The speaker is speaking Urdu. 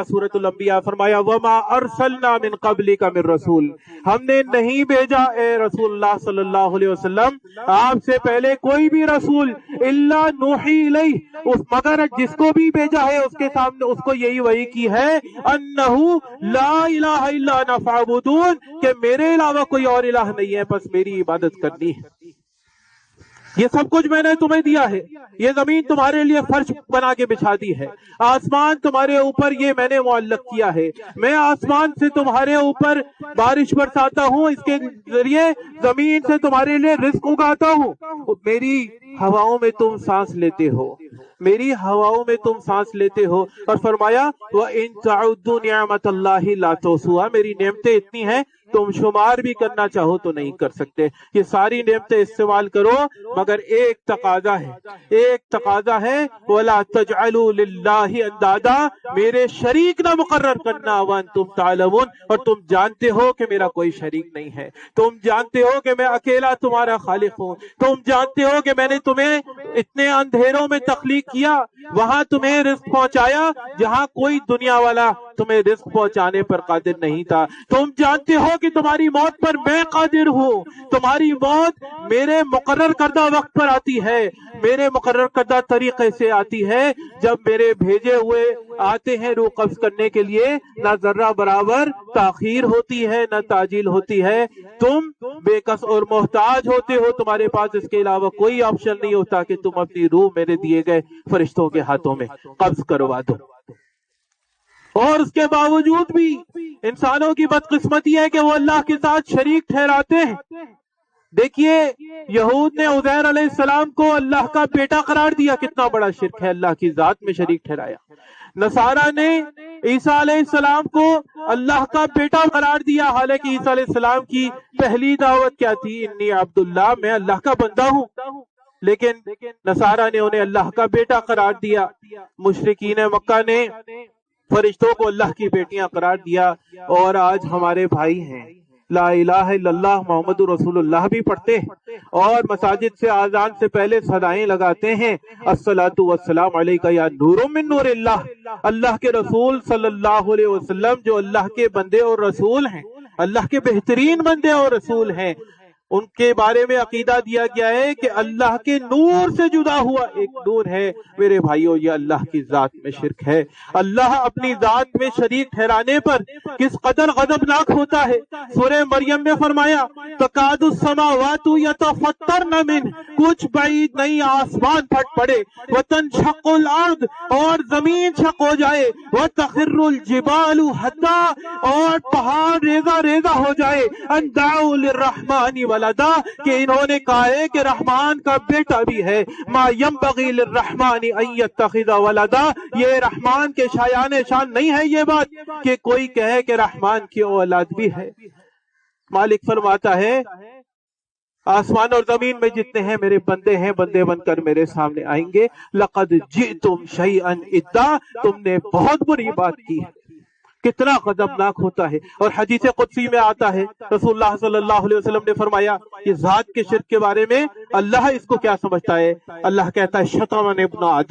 سورۃ الانبیاء فرمایا وما ارسلنا من قبلک من رسول، ہم نے نہیں بھیجا اے رسول اللہ صلی اللہ علیہ وسلم آپ سے پہلے کوئی بھی رسول الا نوحی الیہ، مگر جس کو بھی بھیجا ہے اس کے سامنے اس کو یہی وحی کی ہے انہ لا الہ الا انا فاعبدون، کہ میرے علاوہ کوئی اور الہ نہیں ہے، بس میری عبادت کرنی ہے۔ یہ سب کچھ میں نے تمہیں دیا ہے، یہ زمین تمہارے لیے فرش بنا کے بچھا دی ہے، آسمان تمہارے اوپر یہ میں نے معلق کیا ہے، میں آسمان سے تمہارے اوپر بارش برساتا ہوں، اس کے ذریعے زمین سے تمہارے لیے رزق اگاتا ہوں، میری ہواؤں میں تم سانس لیتے ہو، میری ہواؤں میں تم سانس لیتے ہو۔ اور فرمایا وَإِن تَعُدُّوا نِعْمَةَ اللَّهِ لَا تُحْصُوهَا، میری نعمتیں اتنی ہیں تم شمار بھی کرنا چاہو تو نہیں کر سکتے، یہ ساری نعمتیں استعمال کرو، مگر ایک تقاضا ہے وَلَا تَجْعَلُوا لِلَّهِ أَندَادًا، میرے شریک نہ مقرر کرنا، وَأَنْتُمْ تَعْلَمُونَ، اور تم جانتے ہو کہ میرا کوئی شریک نہیں ہے، تم جانتے ہو کہ میں اکیلا تمہارا خالق ہوں، تم جانتے ہو کہ میں نے تمہیں اتنے اندھیروں میں تخلیق کیا، وہاں تمہیں رزق پہنچایا جہاں کوئی دنیا والا تمہیں رزق پہنچانے پر قادر نہیں تھا، تم جانتے ہو کہ تمہاری موت پر میں قادر ہوں، تمہاری موت میرے مقرر کردہ وقت پر آتی ہے، میرے مقرر کردہ طریقے سے آتی ہے، جب میرے بھیجے ہوئے آتے ہیں روح قبض کرنے کے لیے، نہ ذرہ برابر تاخیر ہوتی ہے نہ تعجیل ہوتی ہے، تم بے کس اور محتاج ہوتے ہو، تمہارے پاس اس کے علاوہ کوئی آپشن نہیں ہوتا کہ تم اپنی روح میرے دیے گئے فرشتوں کے ہاتھوں میں قبض کروا دو۔ اور اس کے باوجود بھی انسانوں کی بدقسمتی ہے کہ وہ اللہ کے ساتھ شریک ٹھہراتے ہیں۔ دیکھیے یہود نے عزیر علیہ السلام کو اللہ کا بیٹا قرار دیا، کتنا بڑا شرک ہے، اللہ کی ذات میں شریک ٹھہرایا۔ نصارہ نے عیسیٰ علیہ السلام کو اللہ کا بیٹا قرار دیا، حالانکہ عیسیٰ علیہ السلام کی پہلی دعوت کیا تھی؟ انی عبداللہ، میں اللہ کا بندہ ہوں، لیکن نصارہ نے انہیں اللہ کا بیٹا قرار دیا۔ مشرکین مکہ نے فرشتوں کو اللہ کی بیٹیاں قرار دیا، اور آج ہمارے بھائی ہیں لا الہ الا اللہ محمد رسول اللہ بھی پڑھتے ہیں، اور مساجد سے آذان سے پہلے صدائیں لگاتے ہیں الصلاۃ والسلام علیک یا نور من نور اللہ، اللہ کے رسول صلی اللہ علیہ وسلم جو اللہ کے بندے اور رسول ہیں، اللہ کے بہترین بندے اور رسول ہیں، ان کے بارے میں عقیدہ دیا گیا ہے کہ اللہ کے نور سے جدا ہوا ایک نور ہے۔ میرے بھائیو، یہ اللہ کی ذات میں شرک ہے۔ اللہ اپنی ذات میں شریک ٹھہرانے پر کس قدر غضبناک ہوتا ہے۔ سورہ مریم میں فرمایا تکاد السماوات یتفطرن من، کچھ بعید نہیں آسمان پھٹ پڑے، وتنشق الارض، اور زمین شق ہو جائے، وتخر الجبال حدا، اور پہاڑ ریزہ ریزہ ہو جائے، ان دعوا للرحمن ولدا، کہ انہوں نے کہا ہے کہ رحمان کا بیٹا بھی ہے۔ ما ينبغي للرحمن ان يتخذ ولدا، یہ رحمان کے شایان شان نہیں ہے یہ بات کہ کوئی کہے کہ رحمان کی اولاد بھی ہے۔ مالک فرماتا ہے آسمان اور زمین میں جتنے ہیں میرے بندے ہیں، بندے بن کر میرے سامنے آئیں گے۔ لقد جئتم شیئا ادا، تم نے بہت بری بات کی ہے۔ کتنا غضبناک ہوتا ہے۔ اور حدیث قدسی میں آتا ہے رسول اللہ صلی اللہ علیہ وسلم نے فرمایا یہ ذات کے شرک کے بارے میں اللہ اس کو کیا سمجھتا ہے؟ اللہ کہتا ہے شطرن ابن آدم،